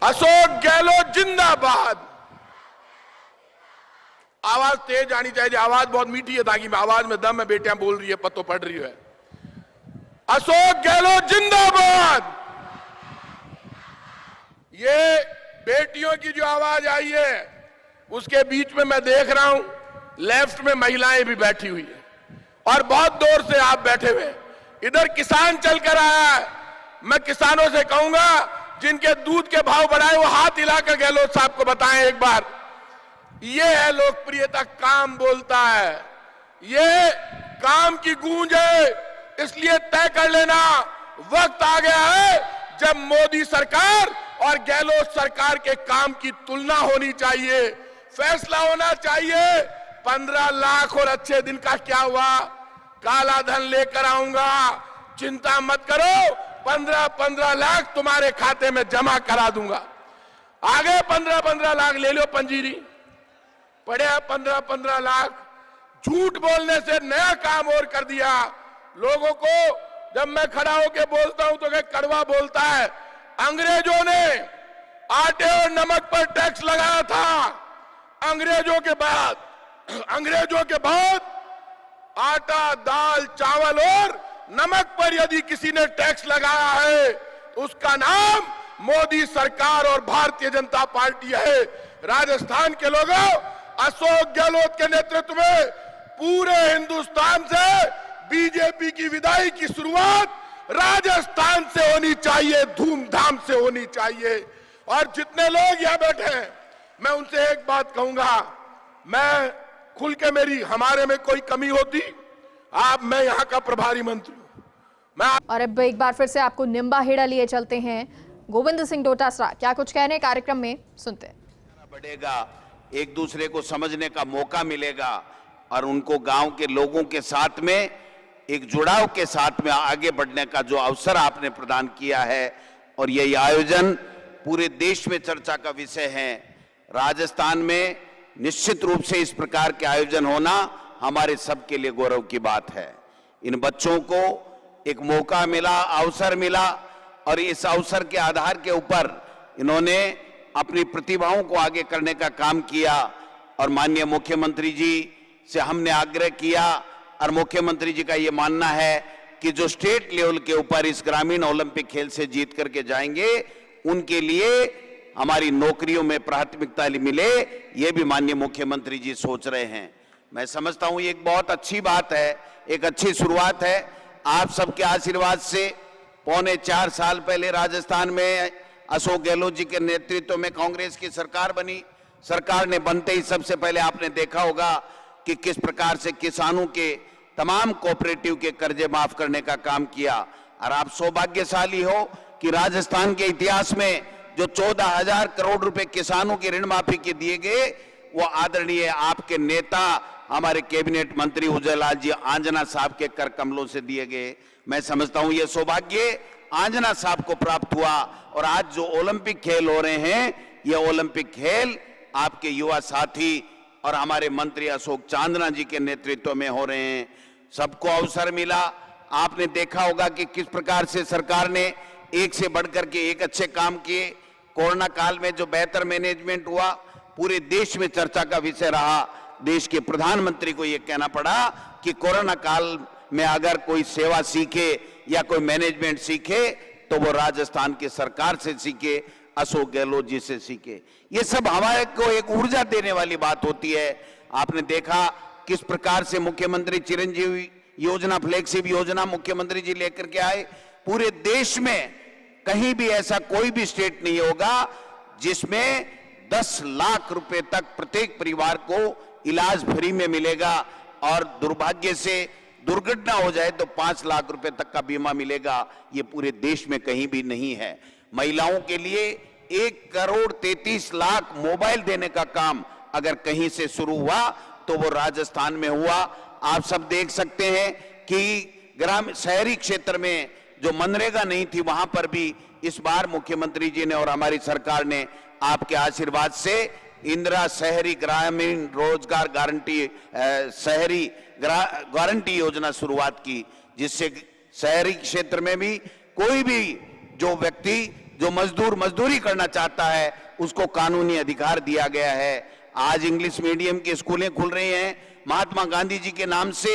अशोक गहलोत जिंदाबाद। आवाज तेज आनी चाहिए, आवाज बहुत मीठी है ताकि आवाज में दम है, बेटियां बोल रही है, पतो पढ़ रही है। अशोक गहलोत जिंदाबाद। ये बेटियों की जो आवाज आई है उसके बीच में मैं देख रहा हूं लेफ्ट में महिलाएं भी बैठी हुई है और बहुत दूर से आप बैठे हुए। इधर किसान चलकर आया है। मैं किसानों से कहूंगा जिनके दूध के भाव बढ़ाए वो हाथ हिलाकर गहलोत साहब को बताएं एक बार। ये है लोकप्रियता, काम बोलता है, ये काम की गूंज है। इसलिए तय कर लेना वक्त आ गया है जब मोदी सरकार और गहलोत सरकार के काम की तुलना होनी चाहिए, फैसला होना चाहिए। 15 लाख और अच्छे दिन का क्या हुआ, काला धन लेकर आऊंगा, चिंता मत करो, 15 लाख तुम्हारे खाते में जमा करा दूंगा। आगे 15 लाख ले लो, पंजीरी पड़े 15 लाख। झूठ बोलने से नया काम और कर दिया लोगों को। जब मैं खड़ा होकर बोलता हूं तो क्या कड़वा बोलता है। अंग्रेजों ने आटे और नमक पर टैक्स लगाया था। अंग्रेजों के बाद आटा, दाल, चावल और नमक पर यदि किसी ने टैक्स लगाया है तो उसका नाम मोदी सरकार और भारतीय जनता पार्टी है। राजस्थान के लोगों, अशोक गहलोत के नेतृत्व में पूरे हिंदुस्तान से बीजेपी की विदाई की शुरुआत राजस्थान से होनी चाहिए, धूमधाम से होनी चाहिए। और जितने लोग यहां बैठे हैं मैं उनसे एक बात कहूंगा, मैं खुल के हमारे में कोई कमी होती मैं यहां का प्रभारी मंत्री हूं। और अब एक बार फिर से आपको निम्बाहेड़ा लिए चलते हैं। गोविंद सिंह डोटासरा क्या कुछ कहने कार्यक्रम में, सुनते हैं। बढ़ेगा, एक दूसरे को समझने का मौका मिलेगा और उनको गांव के लोगों के साथ में एक जुड़ाव के साथ में आगे बढ़ने का जो अवसर आपने प्रदान किया है और यही आयोजन पूरे देश में चर्चा का विषय है। राजस्थान में निश्चित रूप से इस प्रकार के आयोजन होना हमारे सबके लिए गौरव की बात है। इन बच्चों को एक मौका मिला, अवसर मिला और इस अवसर के आधार के ऊपर इन्होंने अपनी प्रतिभाओं को आगे करने का काम किया। और माननीय मुख्यमंत्री जी से हमने आग्रह किया और मुख्यमंत्री जी का ये मानना है कि जो स्टेट लेवल के ऊपर इस ग्रामीण ओलंपिक खेल से जीत करके जाएंगे उनके लिए हमारी नौकरियों में प्राथमिकता मिले, ये भी माननीय मुख्यमंत्री जी सोच रहे हैं। मैं समझता हूं ये एक बहुत अच्छी बात है, एक अच्छी शुरुआत है। आप सबके आशीर्वाद से 4.25 साल पहले राजस्थान में अशोक गहलोत जी के नेतृत्व में कांग्रेस की सरकार बनी। सरकार ने बनते ही सबसे पहले आपने देखा होगा कि किस प्रकार से किसानों के तमाम कोऑपरेटिव के कर्जे माफ करने का काम किया। और आप सौभाग्यशाली हो कि राजस्थान के इतिहास में जो 14,000 करोड़ रुपए किसानों की ऋण माफी के दिए गए वो आदरणीय आपके नेता हमारे कैबिनेट मंत्री उदयलाल जी आंजना साहब के कर कमलों से दिए गए। मैं समझता हूं ये सौभाग्य आंजना साहब को प्राप्त हुआ। और आज जो ओलंपिक खेल हो रहे हैं ये ओलंपिक खेल आपके युवा साथी और हमारे मंत्री अशोक चांदना जी के नेतृत्व में हो रहे हैं। सबको अवसर मिला। आपने देखा होगा कि किस प्रकार से सरकार ने एक से बढ़कर के एक अच्छे काम किए। कोरोना काल में जो बेहतर मैनेजमेंट हुआ पूरे देश में चर्चा का विषय रहा। देश के प्रधानमंत्री को यह कहना पड़ा कि कोरोना काल में अगर कोई सेवा सीखे या कोई मैनेजमेंट सीखे तो वो राजस्थान की सरकार से सीखे, अशोक गहलोत जी से सीखे। ये सब हमारे को एक ऊर्जा देने वाली बात होती है। आपने देखा किस प्रकार से मुख्यमंत्री चिरंजीवी योजना, फ्लैगशिप योजना मुख्यमंत्री जी लेकर के आए। पूरे देश में कहीं भी ऐसा कोई भी स्टेट नहीं होगा जिसमें 10 लाख रुपए तक प्रत्येक परिवार को इलाज फ्री में मिलेगा और दुर्भाग्य से दुर्घटना हो जाए तो 5 लाख रुपए तक का बीमा मिलेगा। ये पूरे देश में कहीं भी नहीं है। महिलाओं के लिए 1,33,00,000 मोबाइल देने का काम अगर कहीं से शुरू हुआ तो वो राजस्थान में हुआ। आप सब देख सकते हैं कि शहरी क्षेत्र में जो मनरेगा नहीं थी वहां पर भी इस बार मुख्यमंत्री जी ने और हमारी सरकार ने आपके आशीर्वाद से इंदिरा शहरी ग्रामीण रोजगार शहरी गारंटी योजना शुरुआत की, जिससे शहरी क्षेत्र में भी कोई भी जो व्यक्ति जो मजदूरी करना चाहता है उसको कानूनी अधिकार दिया गया है। आज इंग्लिश मीडियम की स्कूलें खुल रही हैं। महात्मा गांधी जी के नाम से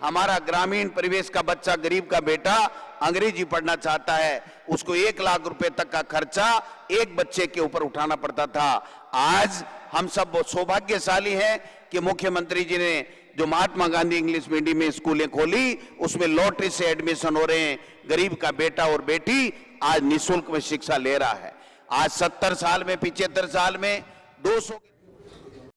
हमारा ग्रामीण परिवेश का बच्चा, गरीब का बेटा अंग्रेजी पढ़ना चाहता है, उसको 1 लाख रुपए तक का खर्चा एक बच्चे के ऊपर उठाना पड़ता था। आज हम सब सौभाग्यशाली हैं कि मुख्यमंत्री जी ने जो महात्मा गांधी इंग्लिश मीडियम में स्कूलें खोली, उसमें लॉटरी से एडमिशन हो रहे हैं। गरीब का बेटा और बेटी आज निःशुल्क में शिक्षा ले रहा है। आज 70 साल में 75 साल में 200